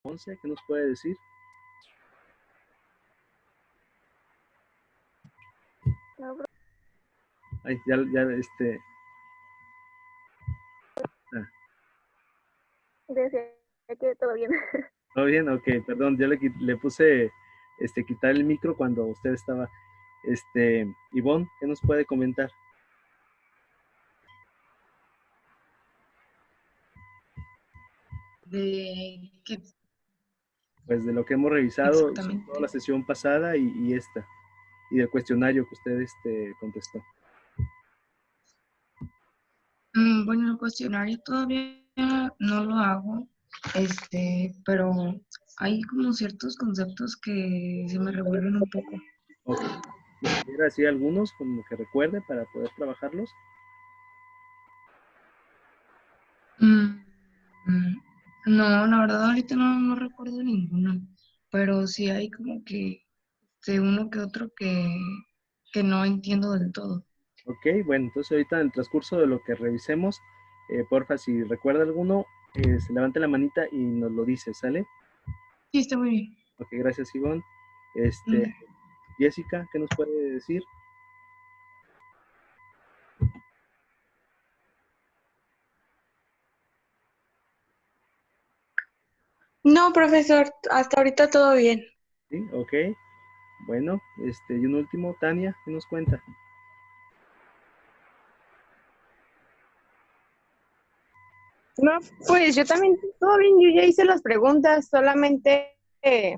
11, ¿qué nos puede decir? Ay, ah, Decía que todo bien. ¿todo bien? Ok, perdón, yo le puse, quitar el micro cuando usted estaba, Ivonne, ¿qué nos puede comentar? De qué Pues de lo que hemos revisado, sobre todo exactamente. la sesión pasada y esta, y del cuestionario que usted, contestó. Bueno, el cuestionario todavía no lo hago, pero hay como ciertos conceptos que se me revuelven un poco. Ok, ¿nos pudiera decir algunos como que recuerde para poder trabajarlos? Mm, mm, no, la verdad ahorita no recuerdo ninguno, pero sí hay como que de uno que otro que no entiendo del todo. Ok, bueno, entonces ahorita en el transcurso de lo que revisemos, porfa, si recuerda alguno, se levante la manita y nos lo dice, ¿sale? Sí, está muy bien. Ok, gracias, Ivonne. Mm, Jessica, ¿qué nos puede decir? No, profesor, hasta ahorita todo bien. Sí, ok. Bueno, y un último, Tania, ¿qué nos cuenta? No, pues yo también, todo bien, yo ya hice las preguntas, solamente, pues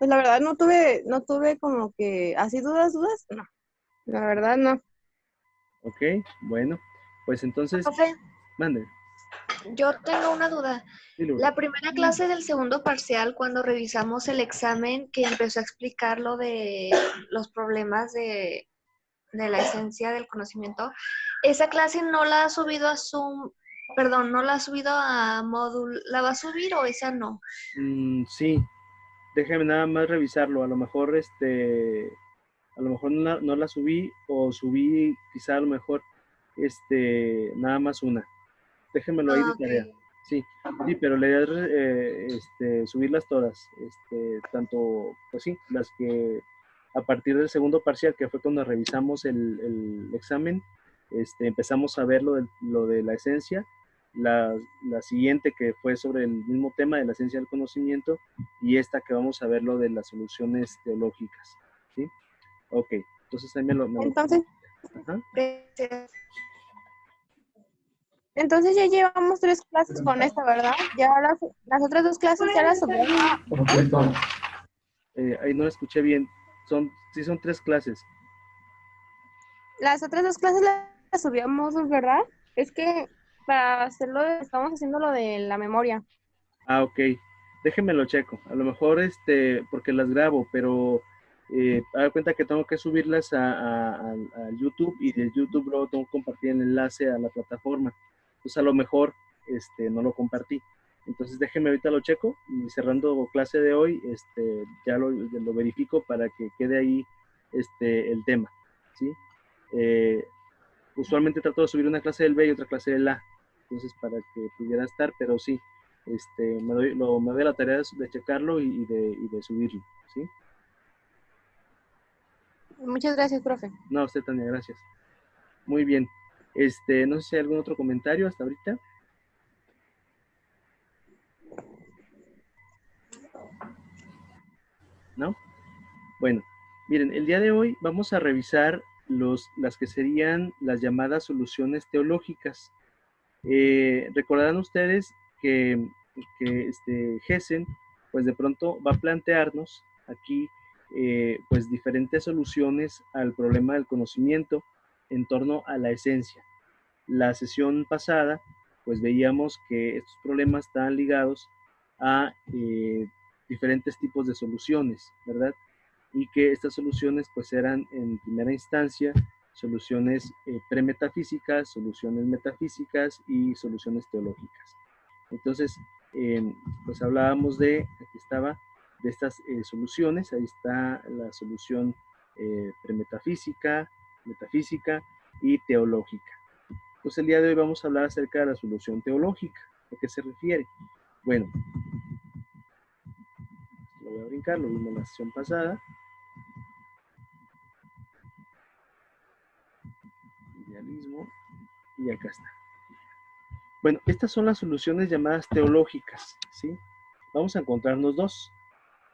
la verdad no tuve como que, así dudas, no, la verdad no. Ok, bueno, pues entonces, Profe, mande, yo tengo una duda. dilo. La primera clase del segundo parcial, cuando revisamos el examen, que empezó a explicar lo de los problemas de la esencia del conocimiento, esa clase no la ha subido a Zoom, perdón, no la ha subido a Moodle, ¿la va a subir o esa no? Sí, déjeme nada más revisarlo, a lo mejor no la subí o subí quizá a lo mejor, nada más una. Déjemelo ahí de Ah, ok. tarea. Sí, sí, pero la idea es subirlas todas, tanto, pues sí, las que a partir del segundo parcial, que fue cuando revisamos el examen, empezamos a ver lo de la esencia, la siguiente que fue sobre el mismo tema de la esencia del conocimiento, y esta que vamos a ver lo de las soluciones teológicas, ¿sí? Ok, entonces ahí me lo... Entonces, Ajá. Gracias. entonces ya llevamos 3 clases con esta, ¿verdad? Ya las otras 2 clases ya las subieron. Ahí no la escuché bien. Sí son 3 clases. Las otras 2 clases las subíamos, ¿verdad? Es que para hacerlo, estamos haciendo lo de la memoria. Ah, ok. Déjenme lo checo. A lo mejor, porque las grabo, pero haga cuenta que tengo que subirlas a YouTube y de YouTube luego tengo que compartir el enlace a la plataforma. Entonces a lo mejor, no lo compartí. Entonces déjenme ahorita lo checo y cerrando clase de hoy, ya lo verifico para que quede ahí, el tema, ¿sí? Eh, Usualmente trato de subir una clase del B y otra clase del A, entonces para que pudiera estar, pero sí, me doy a la tarea de checarlo y de subirlo, ¿sí? Muchas gracias, profe. No, usted Tania, gracias. Muy bien. No sé si hay algún otro comentario hasta ahorita. ¿No? Bueno, miren, el día de hoy vamos a revisar las que serían las llamadas soluciones teológicas. Recordarán ustedes que Gessen, pues de pronto va a plantearnos aquí, pues diferentes soluciones al problema del conocimiento en torno a la esencia. La sesión pasada, pues veíamos que estos problemas estaban ligados a diferentes tipos de soluciones, ¿verdad? Y que estas soluciones pues eran en primera instancia soluciones premetafísicas, soluciones metafísicas y soluciones teológicas. Entonces, pues hablábamos aquí estaba, de estas soluciones, ahí está la solución premetafísica, metafísica y teológica. Entonces el día de hoy vamos a hablar acerca de la solución teológica. ¿A qué se refiere? Bueno, a brincar, lo vimos en la sesión pasada. Idealismo, y acá está. Bueno, estas son las soluciones llamadas teológicas, ¿sí? Vamos a encontrarnos dos.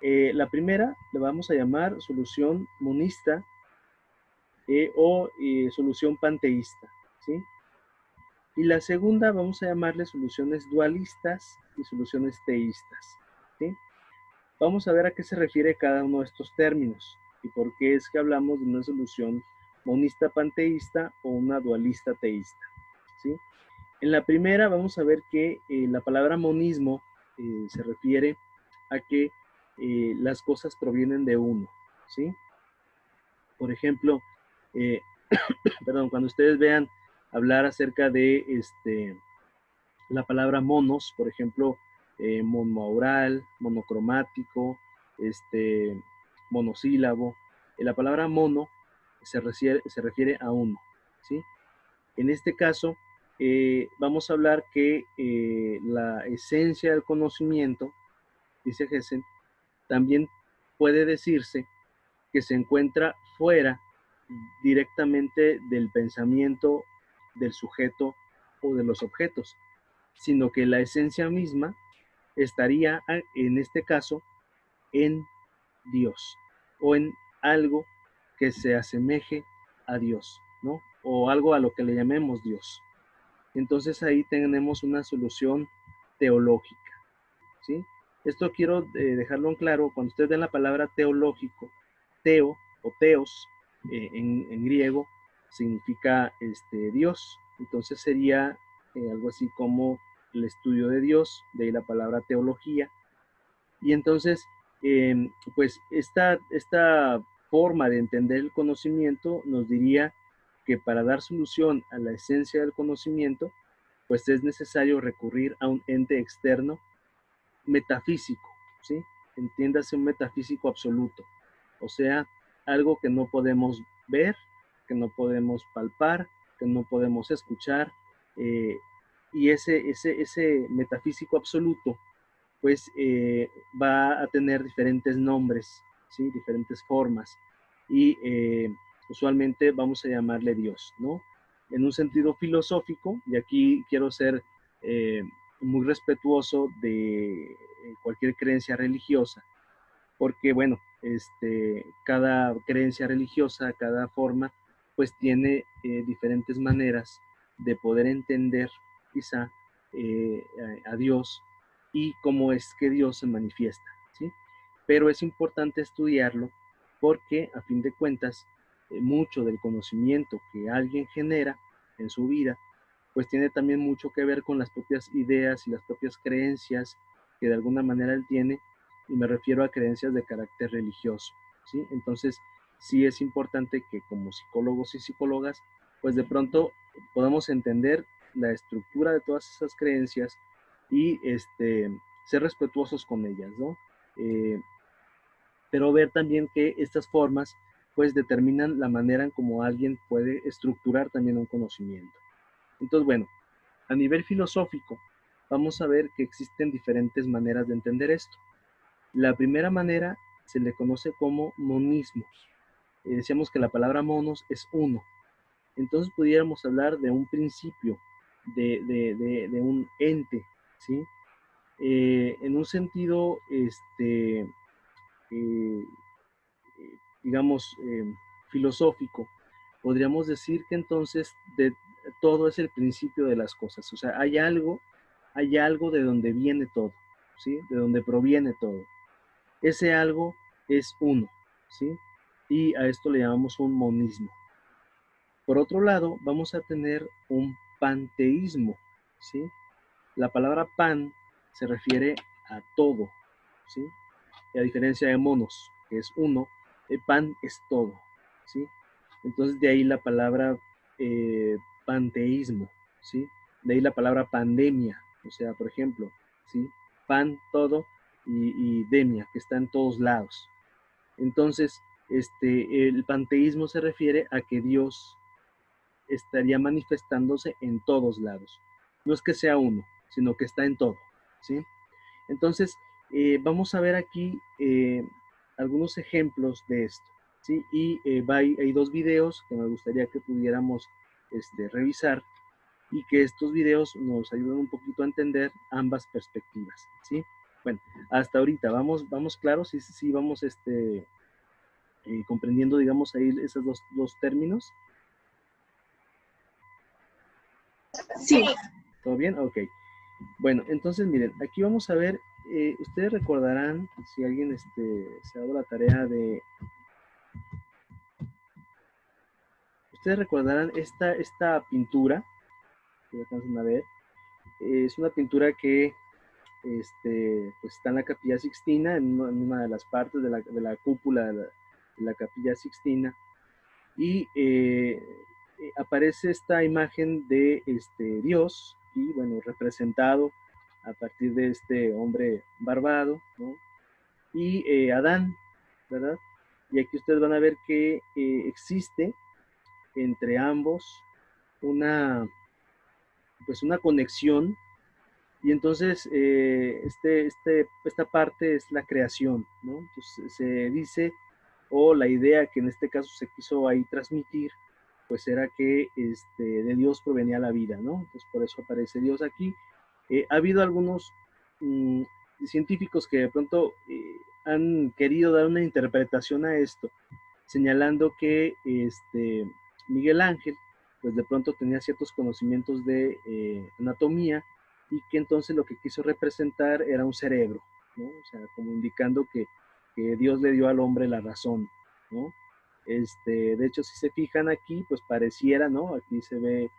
La primera la vamos a llamar solución monista o solución panteísta, ¿sí? Y la segunda vamos a llamarle soluciones dualistas y soluciones teístas, ¿sí? Vamos a ver a qué se refiere cada uno de estos términos y por qué es que hablamos de una solución monista panteísta o una dualista teísta, ¿sí? En la primera vamos a ver que la palabra monismo se refiere a que las cosas provienen de uno, ¿sí? Por ejemplo, perdón, cuando ustedes vean hablar acerca de la palabra monos, por ejemplo, monoaural, monocromático, monosílabo, la palabra mono se refiere a uno, ¿sí? En este caso, vamos a hablar que la esencia del conocimiento, dice Gessen, también puede decirse que se encuentra fuera directamente del pensamiento del sujeto o de los objetos, sino que la esencia misma estaría, en este caso, en Dios o en algo que se asemeje a Dios, ¿no? O algo a lo que le llamemos Dios. Entonces ahí tenemos una solución teológica, ¿sí? Esto quiero dejarlo en claro. Cuando ustedes ven la palabra teológico, teo o teos en griego significa Dios. Entonces sería algo así como el estudio de Dios, de ahí la palabra teología. Y entonces, pues esta forma de entender el conocimiento nos diría que para dar solución a la esencia del conocimiento, pues es necesario recurrir a un ente externo metafísico, ¿sí? Entiéndase un metafísico absoluto, o sea, algo que no podemos ver, que no podemos palpar, que no podemos escuchar, y ese metafísico absoluto, pues va a tener diferentes nombres, ¿sí? Diferentes formas, y usualmente vamos a llamarle Dios, ¿no? En un sentido filosófico, y aquí quiero ser muy respetuoso de cualquier creencia religiosa, porque bueno, cada creencia religiosa, cada forma, pues tiene diferentes maneras de poder entender quizá a Dios y cómo es que Dios se manifiesta, ¿sí? Pero es importante estudiarlo porque a fin de cuentas mucho del conocimiento que alguien genera en su vida pues tiene también mucho que ver con las propias ideas y las propias creencias que de alguna manera él tiene, y me refiero a creencias de carácter religioso, ¿sí? Entonces, sí es importante que como psicólogos y psicólogas, pues de pronto podamos entender la estructura de todas esas creencias y ser respetuosos con ellas, ¿no? Pero ver también que estas formas pues determinan la manera en cómo alguien puede estructurar también un conocimiento. Entonces, bueno, a nivel filosófico, vamos a ver que existen diferentes maneras de entender esto. La primera manera se le conoce como monismo. Decíamos que la palabra monos es uno. Entonces pudiéramos hablar de un principio, de un ente, ¿sí? En un sentido, digamos, filosófico, podríamos decir que entonces todo es el principio de las cosas. O sea, hay algo de donde viene todo, ¿sí? De donde proviene todo. Ese algo es uno, ¿sí? Y a esto le llamamos un monismo. Por otro lado, vamos a tener un panteísmo, ¿sí? La palabra pan se refiere a todo, ¿sí? Y a diferencia de monos, que es uno, el pan es todo, ¿sí? Entonces de ahí la palabra panteísmo, ¿sí? De ahí la palabra pandemia, o sea, por ejemplo, ¿sí? Pan, todo, y demia, que está en todos lados. Entonces, el panteísmo se refiere a que Dios estaría manifestándose en todos lados. No es que sea uno, sino que está en todo, ¿sí? Entonces, vamos a ver aquí algunos ejemplos de esto, ¿sí? Y hay dos videos que me gustaría que pudiéramos revisar y que estos videos nos ayuden un poquito a entender ambas perspectivas, ¿sí? Bueno, hasta ahorita vamos claros, sí vamos comprendiendo, digamos, ahí esos dos términos. Sí. ¿Todo bien? Ok. Bueno, entonces miren, aquí vamos a ver, ustedes recordarán, si alguien se ha dado la tarea de... Ustedes recordarán esta pintura, que alcanzan a ver, es una pintura que pues está en la Capilla Sixtina, en una de las partes de la cúpula de la Capilla Sixtina, y aparece esta imagen de Dios, y bueno, representado a partir de este hombre barbado, ¿no? Y Adán, ¿verdad? Y aquí ustedes van a ver que existe entre ambos pues una conexión, y entonces esta parte es la creación, ¿no? Entonces se dice, o la idea que en este caso se quiso ahí transmitir, pues era que de Dios provenía la vida, ¿no? Entonces por eso aparece Dios aquí. Ha habido algunos científicos que de pronto han querido dar una interpretación a esto, señalando que Miguel Ángel, pues de pronto tenía ciertos conocimientos de anatomía, y que entonces lo que quiso representar era un cerebro, ¿no? O sea, como indicando que Dios le dio al hombre la razón, ¿no? De hecho, si se fijan aquí, pues pareciera, ¿no? Aquí se ve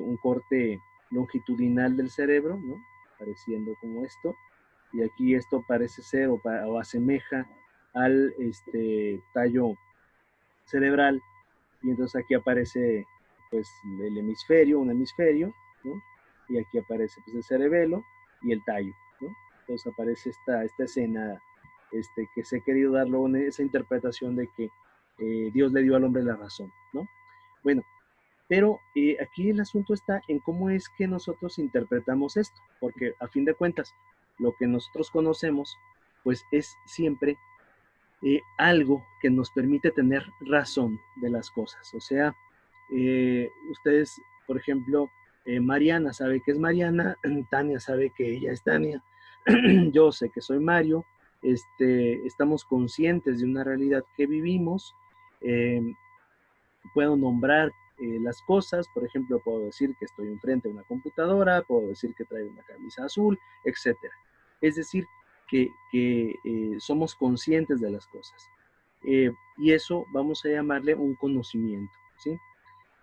un corte longitudinal del cerebro, ¿no? Pareciendo como esto, y aquí esto parece ser o asemeja al tallo cerebral, y entonces aquí aparece pues el hemisferio, un hemisferio, ¿no? Y aquí aparece pues el cerebelo y el tallo, ¿no? Entonces aparece esta escena que se ha querido darlo esa interpretación de que Dios le dio al hombre la razón, ¿no? Bueno, pero aquí el asunto está en cómo es que nosotros interpretamos esto, porque a fin de cuentas, lo que nosotros conocemos, pues es siempre algo que nos permite tener razón de las cosas. O sea, ustedes, por ejemplo, Mariana sabe que es Mariana, Tania sabe que ella es Tania, yo sé que soy Mario, estamos conscientes de una realidad que vivimos, eh, puedo nombrar las cosas, por ejemplo, puedo decir que estoy enfrente de una computadora, puedo decir que traigo una camisa azul, etcétera. Es decir, que somos conscientes de las cosas. Y eso vamos a llamarle un conocimiento, ¿sí?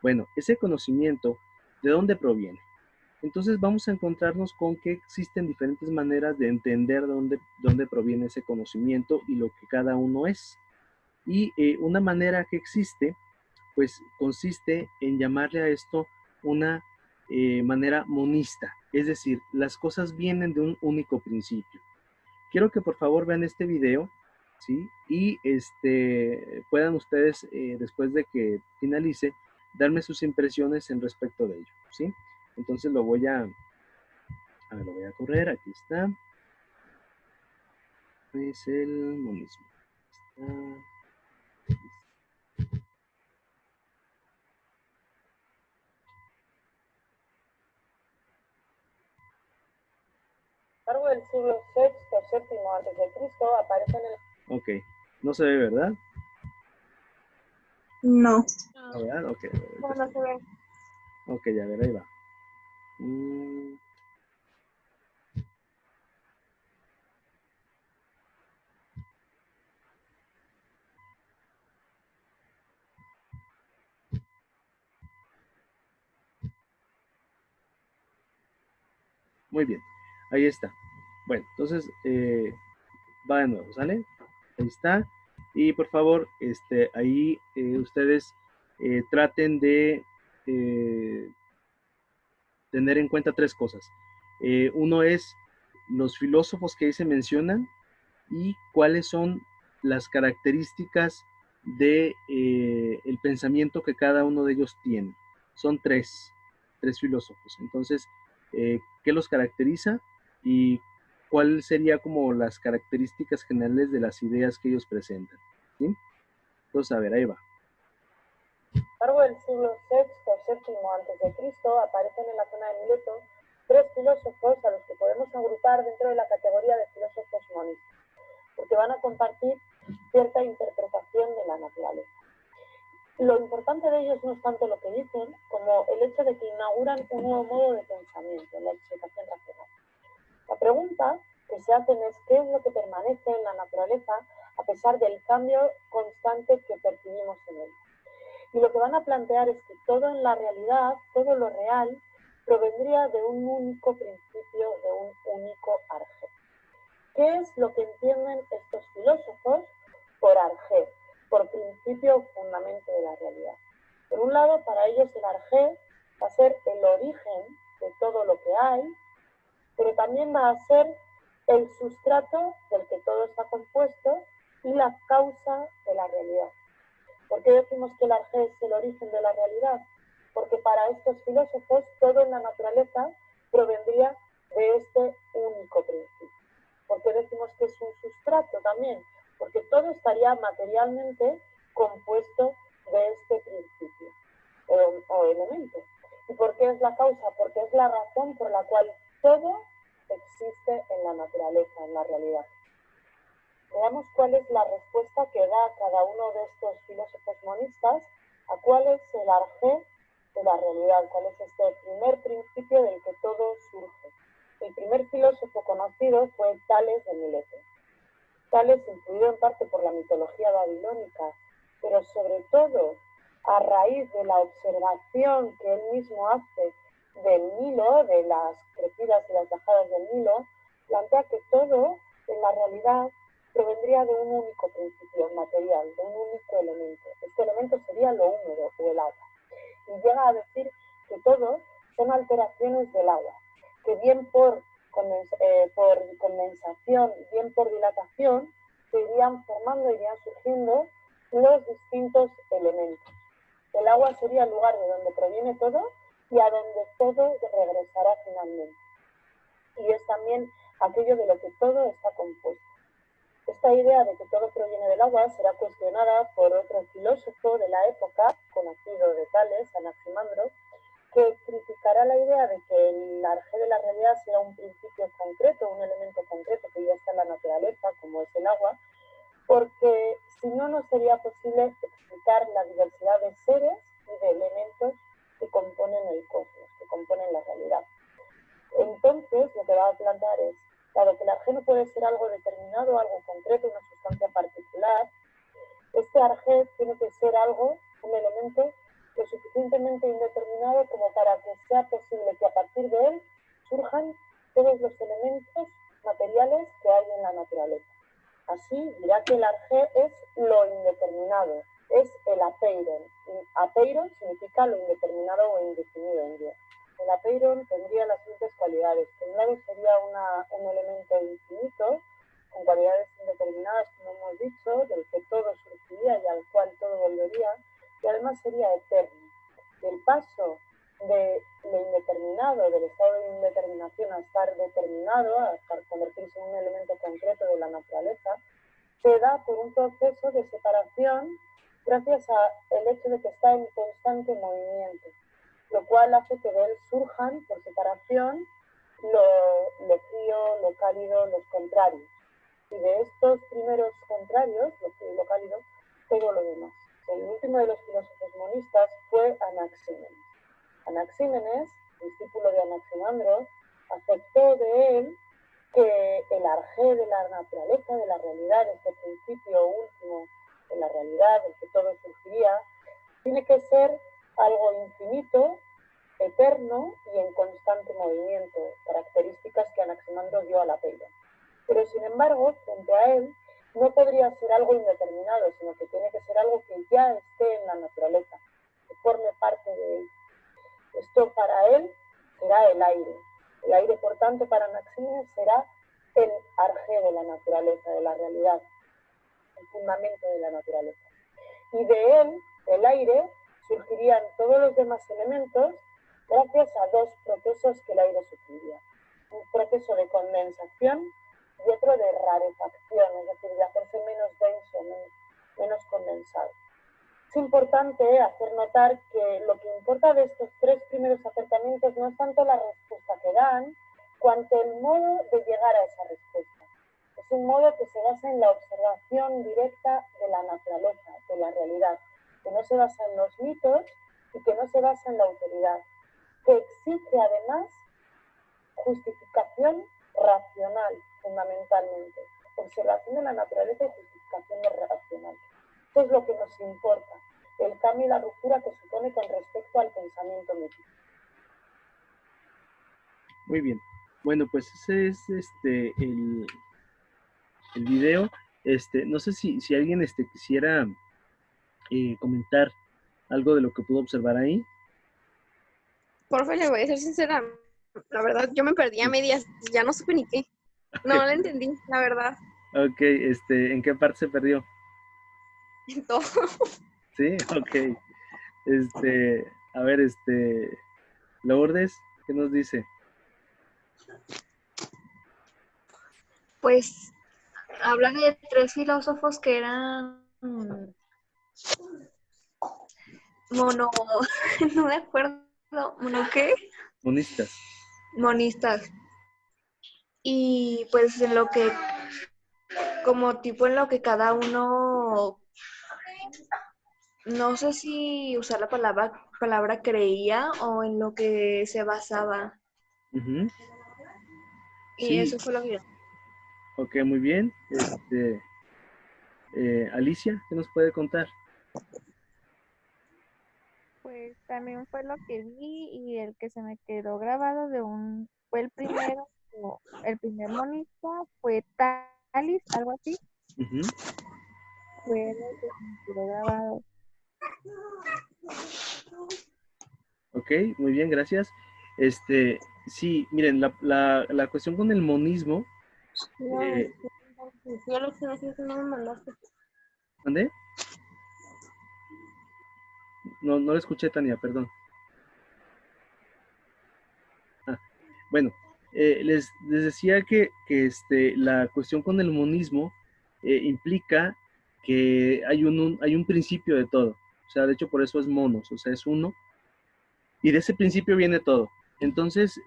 Bueno, ese conocimiento, ¿de dónde proviene? Entonces vamos a encontrarnos con que existen diferentes maneras de entender dónde proviene ese conocimiento y lo que cada uno es. Y una manera que existe, pues consiste en llamarle a esto una manera monista, es decir, las cosas vienen de un único principio. Quiero que por favor vean este video, ¿sí? Y puedan ustedes, después de que finalice, darme sus impresiones en respecto de ello, ¿sí? Entonces lo voy a correr, aquí está. Es el monismo. Está. A lo largo del siglo VI, VII a.C. aparece en el... Ok, no se ve, ¿verdad? No. ¿No, verdad? Ok, No, no se ve. ok, ya ver, ahí va. Mm. Muy bien, ahí está. Bueno, entonces va de nuevo, ¿sale? Ahí está. Y por favor, ahí ustedes traten de tener en cuenta tres cosas. Uno es los filósofos que ahí se mencionan y cuáles son las características de el pensamiento que cada uno de ellos tiene. Son tres filósofos. Entonces, ¿qué los caracteriza y cuál sería como las características generales de las ideas que ellos presentan. ¿Sí? Entonces, a ver, ahí va. A lo largo del siglo VI a.C. aparecen en la zona de Mileto 3 filósofos a los que podemos agrupar dentro de la categoría de filósofos monistas, porque van a compartir cierta interpretación de la naturaleza. Lo importante de ellos no es tanto lo que dicen, como el hecho de que inauguran un nuevo modo de pensamiento, la explicación racional. La pregunta que se hacen es qué es lo que permanece en la naturaleza a pesar del cambio constante que percibimos en ella. Y lo que van a plantear es que todo en la realidad, todo lo real, provendría de un único principio, de un único arjé. ¿Qué es lo que entienden estos filósofos por arjé, por principio o fundamento de la realidad? Por un lado, para ellos el arjé va a ser el origen de todo lo que hay, pero también va a ser el sustrato del que todo está compuesto y la causa de la realidad. ¿Por qué decimos que el arjé es el origen de la realidad? Porque para estos filósofos todo en la naturaleza provendría de este único principio. ¿Por qué decimos que es un sustrato también? Porque todo estaría materialmente compuesto de este principio o elemento. ¿Y por qué es la causa? Porque es la razón por la cual todo existe en la naturaleza, en la realidad. Veamos cuál es la respuesta que da cada uno de estos filósofos monistas a cuál es el arjé de la realidad, cuál es este primer principio del que todo surge. El primer filósofo conocido fue Tales de Mileto. Tales, influido en parte por la mitología babilónica, pero sobre todo a raíz de la observación que él mismo hace del Nilo, de las crecidas y las bajadas del Nilo, plantea que todo en la realidad provendría de un único principio material, de un único elemento. Este elemento sería lo húmedo o el agua. Y llega a decir que todo son alteraciones del agua, que bien por condensación, bien por dilatación, se irían formando, irían surgiendo los distintos elementos. El agua sería el lugar de donde proviene todo y a donde todo regresará finalmente. Y es también aquello de lo que todo está compuesto. Esta idea de que todo proviene del agua será cuestionada por otro filósofo de la época, conocido de Tales, Anaximandro, que criticará la idea de que el arjé de la realidad sea un principio concreto, un elemento concreto que ya está en la naturaleza, como es el agua, porque si no, no sería posible explicar la diversidad de seres y de elementos que componen el cosmos, que componen la realidad. Entonces, lo que va a plantear es, dado que el arjé no puede ser algo determinado, algo concreto, una sustancia particular, este arjé tiene que ser algo, un elemento lo suficientemente indeterminado como para que sea posible que a partir de él surjan todos los elementos materiales que hay en la naturaleza. Así dirá que el arjé es lo indeterminado, es el apeiron. Apeiron significa lo indeterminado o indefinido en griego. El apeiron tendría las siguientes cualidades. Por un lado sería un elemento infinito, con cualidades indeterminadas, como hemos dicho, del que todo surgiría y al cual todo volvería, y además sería eterno. Del paso de lo indeterminado, del estado de indeterminación a estar determinado, a convertirse en un elemento concreto de la naturaleza, se da por un proceso de separación gracias al hecho de que está en constante movimiento, lo cual hace que de él surjan por separación lo frío, lo cálido, los contrarios. Y de estos primeros contrarios, lo frío y lo cálido, todo lo demás. El último de los filósofos monistas fue Anaxímenes. Anaxímenes, discípulo de Anaximandro, aceptó de él que el arjé de la naturaleza, de la realidad, este principio último de la realidad, del que todo surgiría, tiene que ser algo infinito, eterno y en constante movimiento, características que Anaximandro dio a la Peira. Pero sin embargo, frente a él, no podría ser algo indeterminado, sino que tiene que ser algo que ya esté en la naturaleza, que forme parte de él. Esto para él será el aire. El aire, por tanto, para Anaxímenes será el arjé de la naturaleza, de la realidad, el fundamento de la naturaleza. Y de él, del aire, surgirían todos los demás elementos gracias a dos procesos que el aire sufriría. Un proceso de condensación y otro de rarefacción, es decir, de hacerse menos denso, menos condensado. Es importante hacer notar que lo que importa de estos tres primeros acercamientos no es tanto la respuesta que dan, cuanto el modo de llegar a esa respuesta. Es un modo que se basa en la observación directa de la naturaleza, de la realidad, que no se basa en los mitos y que no se basa en la autoridad, que exige además justificación racional, fundamentalmente. Observación de la naturaleza y justificación racional. Esto es lo que nos importa, el cambio y la ruptura que supone con respecto al pensamiento mítico. Muy bien. Bueno, pues ese es el video. No sé si alguien quisiera comentar algo de lo que pudo observar ahí. Profe, le voy a ser sincera. La verdad, yo me perdí a medias. Ya no supe ni qué. No la entendí, la verdad. Ok, ¿en qué parte se perdió? En todo. Sí, ok. A ver, Lourdes, ¿qué nos dice? Pues hablan de tres filósofos que eran mono, no me acuerdo, ¿mono qué? Monistas. Monistas. Y pues en lo que, como tipo en lo que cada uno, no sé si usar la palabra creía o en lo que se basaba. Ujú. Y Sí, eso fue lo que yo. ok, muy bien. Alicia, ¿qué nos puede contar? Pues también fue lo que vi y el que se me quedó grabado fue el primero, o el primer monista fue Talis, algo así, Ujú. fue lo que se me quedó grabado. Ok, muy bien, gracias. Sí, miren, la cuestión con el monismo, No, eh, ya lo sé, no me mandaste. ¿mande? No lo escuché, Tania, perdón. Bueno, les decía que la cuestión con el monismo implica que hay un principio de todo. O sea, de hecho, por eso es monos, o sea, es uno. Y de ese principio viene todo. Entonces,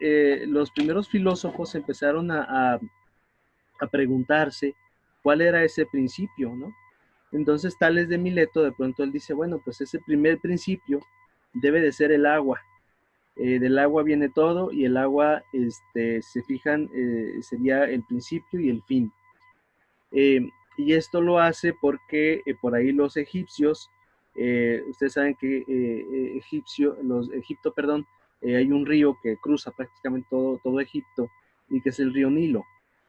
los primeros filósofos empezaron a preguntarse cuál era ese principio, ¿no? Entonces, Tales de Mileto, de pronto él dice, bueno, pues ese primer principio debe de ser el agua. Del agua viene todo y el agua, se fijan, sería el principio y el fin. Eh, y esto lo hace porque por ahí los egipcios, ustedes saben que Egipto, perdón, hay un río que cruza prácticamente todo Egipto y que es el río Nilo.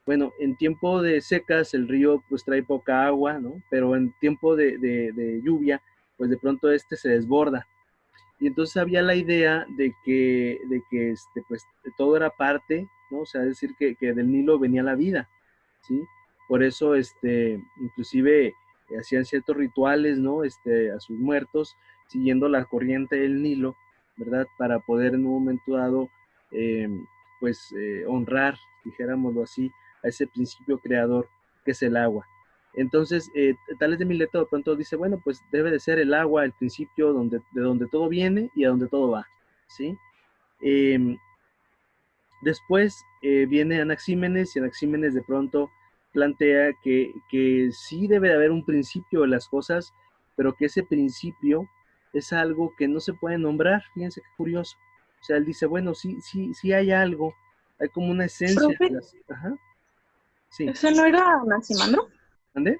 Bueno, en tiempo de secas el río pues trae poca agua, ¿no? Pero en tiempo de lluvia, pues de pronto se desborda. Y entonces había la idea de que pues, todo era parte, ¿no? O sea, es decir, que del Nilo venía la vida, ¿sí? Por eso, inclusive hacían ciertos rituales, ¿no? A sus muertos, siguiendo la corriente del Nilo, ¿verdad? Para poder en un momento dado, eh, pues, honrar, dijéramoslo así, a ese principio creador que es el agua. Entonces, Tales de Mileto de pronto dice, bueno, pues debe de ser el agua el principio de donde todo viene y a donde todo va, ¿sí? Eh, Después viene Anaxímenes y Anaxímenes de pronto plantea que sí debe de haber un principio de las cosas, pero que ese principio es algo que no se puede nombrar. Fíjense qué curioso. O sea, él dice, bueno, sí hay algo, hay como una esencia. Profe, Ajá, sí. ¿ese no era Anaximandro? ¿Ande?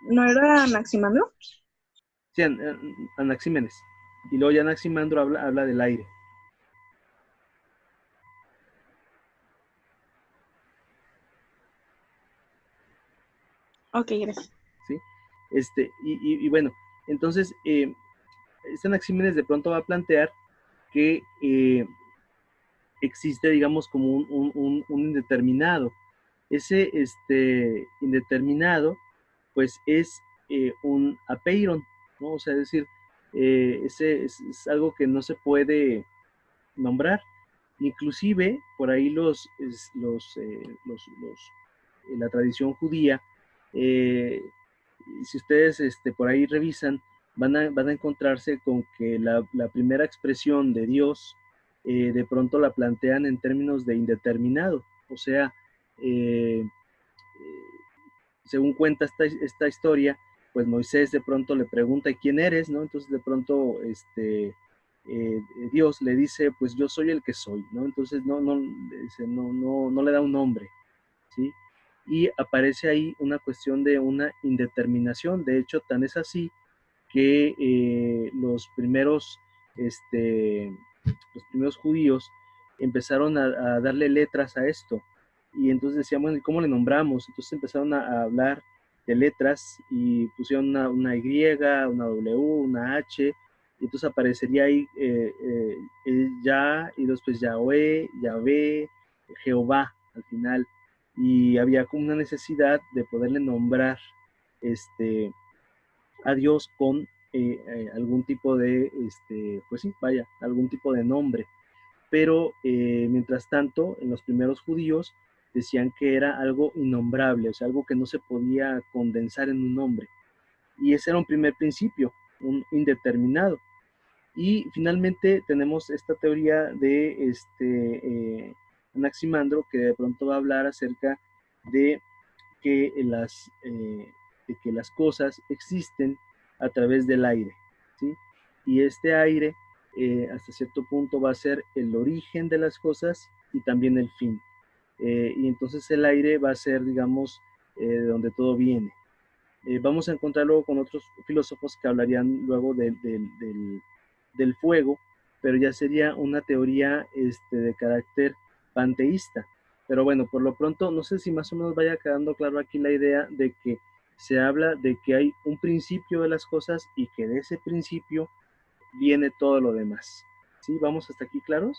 ¿No era Anaximandro? Sí, Anaxímenes. Y luego ya Anaximandro habla del aire. Ok, gracias. ¿Sí? Y bueno, entonces, este Anaxímenes de pronto va a plantear que existe, digamos, como un indeterminado. Ese indeterminado, pues es un apeiron, ¿no? O sea, es decir, ese es algo que no se puede nombrar. Inclusive, por ahí la tradición judía, si ustedes por ahí revisan, van a encontrarse con que la primera expresión de Dios de pronto la plantean en términos de indeterminado. O sea, según cuenta esta historia, pues Moisés de pronto le pregunta, ¿y quién eres? ¿No? Entonces de pronto Dios le dice, pues yo soy el que soy, ¿no? Entonces no le da un nombre, ¿sí? Y aparece ahí una cuestión de una indeterminación. De hecho, tan es así que los primeros judíos empezaron a darle letras a esto. Y entonces decíamos, ¿cómo le nombramos? Entonces empezaron a hablar de letras y pusieron una Y, una W, una H, y entonces aparecería ahí Ya, y después Yahweh, Yahvé, Jehová al final. Y había como una necesidad de poderle nombrar a Dios con algún tipo de, pues sí, vaya, algún tipo de nombre. Pero mientras tanto, en los primeros judíos decían que era algo innombrable, o sea, algo que no se podía condensar en un nombre. Y ese era un primer principio, un indeterminado. Y finalmente tenemos esta teoría de Anaximandro, que de pronto va a hablar acerca de que las cosas existen a través del aire, ¿sí? Y este aire, hasta cierto punto, va a ser el origen de las cosas y también el fin. Y entonces el aire va a ser, digamos, de donde todo viene. Vamos a encontrar luego con otros filósofos que hablarían luego del fuego, pero ya sería una teoría de carácter panteísta. Pero bueno, por lo pronto, no sé si más o menos vaya quedando claro aquí la idea de que se habla de que hay un principio de las cosas y que de ese principio viene todo lo demás. ¿Sí? ¿Vamos hasta aquí claros?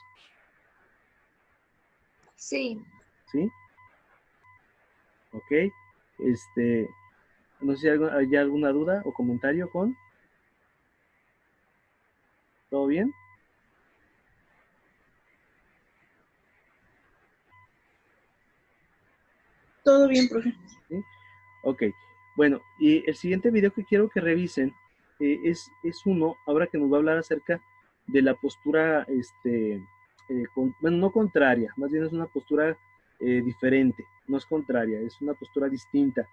Sí. ¿Sí? Ok. No sé si hay alguna duda o comentario con. ¿Todo bien? Todo bien, profe. ¿Sí? Ok. Bueno, y el siguiente video que quiero que revisen es uno, ahora que nos va a hablar acerca de la postura, bueno, no contraria, más bien es una postura diferente, no es contraria, es una postura distinta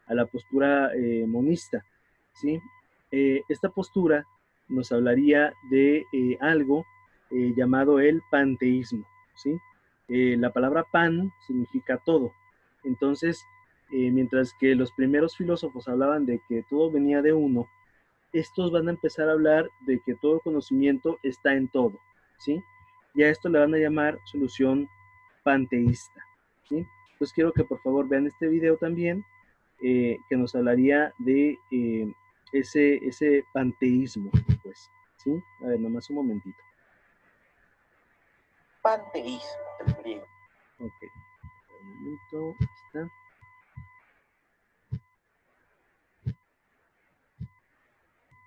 a la postura monista, ¿sí? Esta postura nos hablaría de algo llamado el panteísmo, ¿sí? La palabra pan significa todo. Entonces, mientras que los primeros filósofos hablaban de que todo venía de uno, estos van a empezar a hablar de que todo conocimiento está en todo, ¿sí? Y a esto le van a llamar solución panteísta, ¿sí? Entonces quiero que por favor vean este video también, que nos hablaría de ese panteísmo, pues, ¿sí? A ver, nomás un momentito. Panteísmo, del griego. Ok, un momento, está.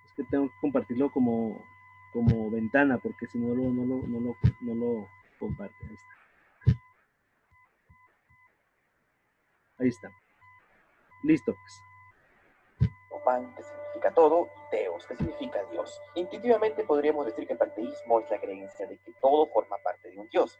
Es que tengo que compartirlo como ventana, porque si no no lo comparte. Ahí está. Ahí está. Listo, pues. Pan, que significa todo, y Teos, que significa Dios. Intuitivamente podríamos decir que el panteísmo es la creencia de que todo forma parte de un Dios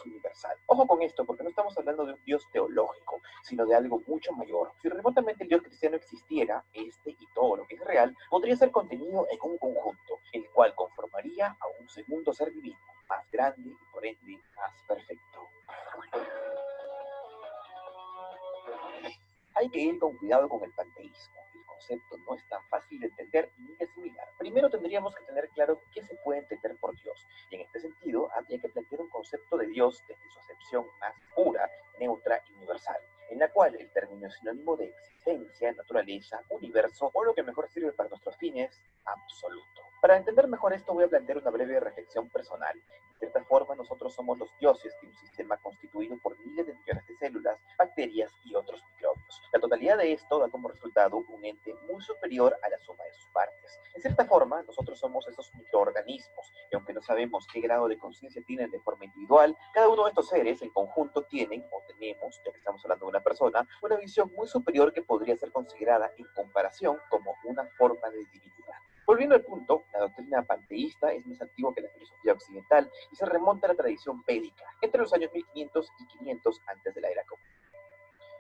universal. Ojo con esto, porque no estamos hablando de un Dios teológico, sino de algo mucho mayor. Si remotamente el Dios cristiano existiera, este y todo lo que es real podría ser contenido en un conjunto, el cual conformaría a un segundo ser divino, más grande y por ende más perfecto. Hay que ir con cuidado con el panteísmo. El concepto no es tan fácil de entender ni de asimilar. Primero tendríamos que tener claro qué se puede entender por Dios. Y en este sentido, habría que plantear un concepto de Dios desde su acepción más pura, neutra y universal, en la cual el término es sinónimo de existencia, naturaleza, universo o lo que mejor sirve para nuestros fines, absoluto. Para entender mejor esto voy a plantear una breve reflexión personal. De cierta forma, nosotros somos los dioses de un sistema constituido por miles de millones de células, bacterias y otros microbios. La totalidad de esto da como resultado un ente muy superior a la suma de sus partes. En cierta forma, nosotros somos esos microorganismos, y aunque no sabemos qué grado de conciencia tienen de forma individual, cada uno de estos seres en conjunto tienen o tenemos, ya que estamos hablando de una persona, una visión muy superior que podría ser considerada en comparación como una forma de divinidad. Volviendo al punto, la doctrina panteísta es más antigua que la filosofía occidental y se remonta a la tradición védica, entre los años 1500 y 500 antes de la era común.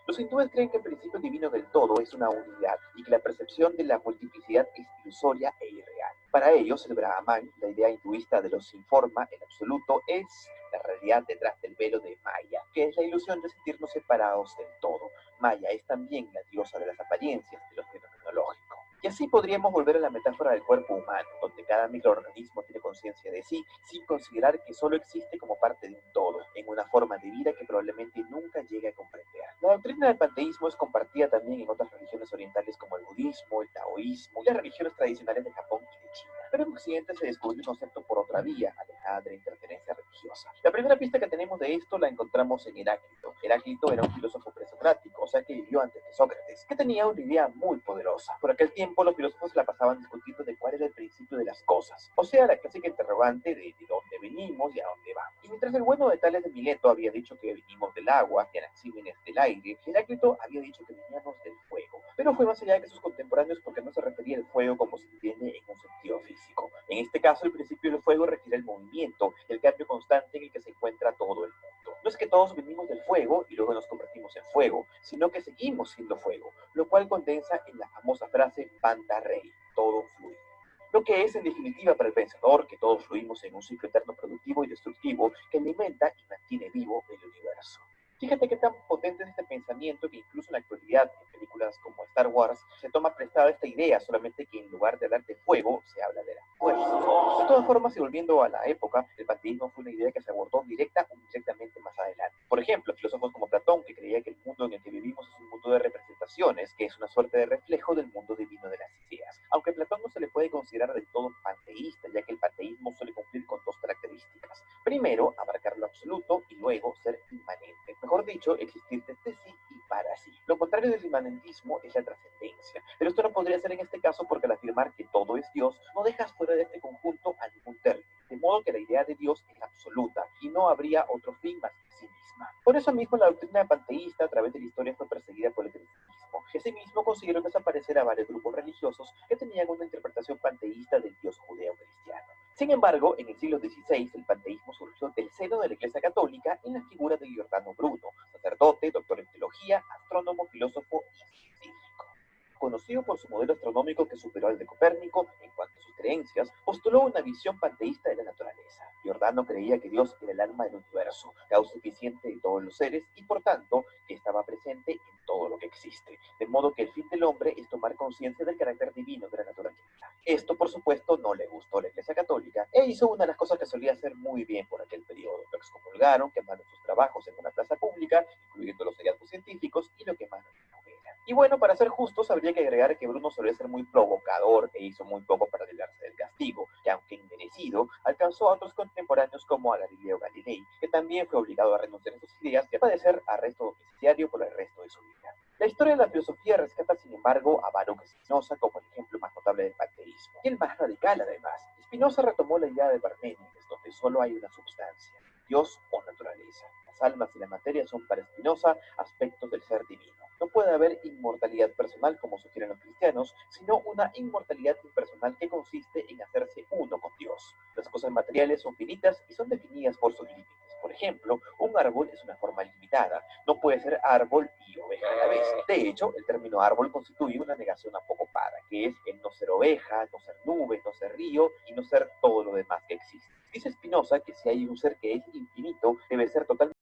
Los hindúes creen que el principio divino del todo es una unidad y que la percepción de la multiplicidad es ilusoria e irreal. Para ellos, el Brahman, la idea hinduista de lo sin forma en absoluto, es la realidad detrás del velo de Maya, que es la ilusión de sentirnos separados del todo. Maya es también la diosa de las apariencias, de lo fenomenológico. Y así podríamos volver a la metáfora del cuerpo humano, donde cada microorganismo tiene conciencia de sí, sin considerar que solo existe como parte de un todo, en una forma de vida que probablemente nunca llegue a comprender. La doctrina del panteísmo es compartida también en otras religiones orientales como el budismo, el taoísmo y las religiones tradicionales de Japón y de China. Pero en Occidente se descubrió el concepto por otra vía, alejada de la interferencia religiosa. La primera pista que tenemos de esto la encontramos en Heráclito. Heráclito era un filósofo presocrático, o sea que vivió antes de Sócrates, que tenía una idea muy poderosa. Por aquel tiempo los filósofos la pasaban discutiendo de cuál era el principio de las cosas, o sea, la clásica interrogante de dónde venimos y a dónde vamos. Y mientras el bueno de Tales de Mileto había dicho que venimos del agua y Anaxímenes del aire, Heráclito había dicho que veníamos del fuego. Pero fue más allá que sus contemporáneos porque no se refería al fuego como se entiende en un sentido físico. En este caso, el principio del fuego requiere el movimiento, el cambio constante en el que se encuentra todo el mundo. No es que todos venimos del fuego y luego nos convertimos en fuego, sino que seguimos siendo fuego, lo cual condensa en la famosa frase Panta Rei, todo fluye. Lo que es en definitiva para el pensador que todos fluimos en un ciclo eterno productivo y destructivo que alimenta y mantiene vivo el universo. Fíjate qué tan potente es este pensamiento que incluso en la actualidad, en películas como Star Wars, se toma prestada esta idea, solamente que en lugar de hablar de fuego, se habla de la fuerza. De todas formas, y volviendo a la época, el panteísmo fue una idea que se abordó directa o indirectamente más adelante. Por ejemplo, filósofos como Platón, que creía que el mundo en el que vivimos es un mundo de representaciones, que es una suerte de reflejo del mundo divino de las ideas. Aunque Platón no se le puede considerar del todo panteísta, ya que el panteísmo suele cumplir con dos características. Primero, abarcar lo absoluto y luego ser inmanente. Mejor dicho, existir desde sí y para sí. Lo contrario del inmanentismo es la trascendencia. Pero esto no podría ser en este caso porque al afirmar que todo es Dios, no dejas fuera de este conjunto a ningún término. De modo que la idea de Dios es absoluta y no habría otro fin más que sí misma. Por eso mismo la doctrina panteísta a través de la historia fue perseguida por el cristianismo. Asimismo consiguieron desaparecer a varios grupos religiosos que tenían una interpretación panteísta del Dios judeo-cristiano. Sin embargo, en el siglo XVI, el panteísmo surgió del seno de la Iglesia Católica en la figura de Giordano Bruno, sacerdote, doctor en teología, astrónomo, filósofo y científico. Conocido por su modelo astronómico que superó al de Copérnico en cuanto a sus creencias, postuló una visión panteísta de la naturaleza. Giordano creía que Dios era el alma del universo, causa eficiente de todos los seres y, por tanto, que estaba presente en todo lo que existe. De modo que el fin del hombre es tomar conciencia del carácter divino de la naturaleza. Esto, por supuesto, no le gustó a la Iglesia Católica e hizo una de las cosas que solía hacer muy bien por aquel periodo. Lo excomulgaron, quemaron sus trabajos en una plaza pública, incluyendo los hallazgos científicos, y lo quemaron en la hoguera. Y bueno, para ser justos, habría que agregar que Bruno solía ser muy provocador e hizo muy poco para librarse del castigo, que aunque inmerecido, alcanzó a otros contemporáneos como a Galileo Galilei, que también fue obligado a renunciar a sus ideas y a padecer arresto domiciliario por el resto de su vida. La historia de la filosofía rescata, sin embargo, a Baruch Spinoza como el ejemplo más notable del panteísmo, y el más radical además. Spinoza retomó la idea de Parménides, donde solo hay una substancia, Dios o naturaleza. Las almas y la materia son para Spinoza aspectos del ser divino. No puede haber inmortalidad personal como sugieren los cristianos, sino una inmortalidad impersonal que consiste en hacerse uno con Dios. Las cosas materiales son finitas y son definidas por sus límites. Por ejemplo, un árbol es una forma limitada, no puede ser árbol y oveja a la vez. De hecho, el término árbol constituye una negación apocopada, que es el no ser oveja, no ser nube, no ser río y no ser todo lo demás que existe. Dice Spinoza que si hay un ser que es infinito, debe ser totalmente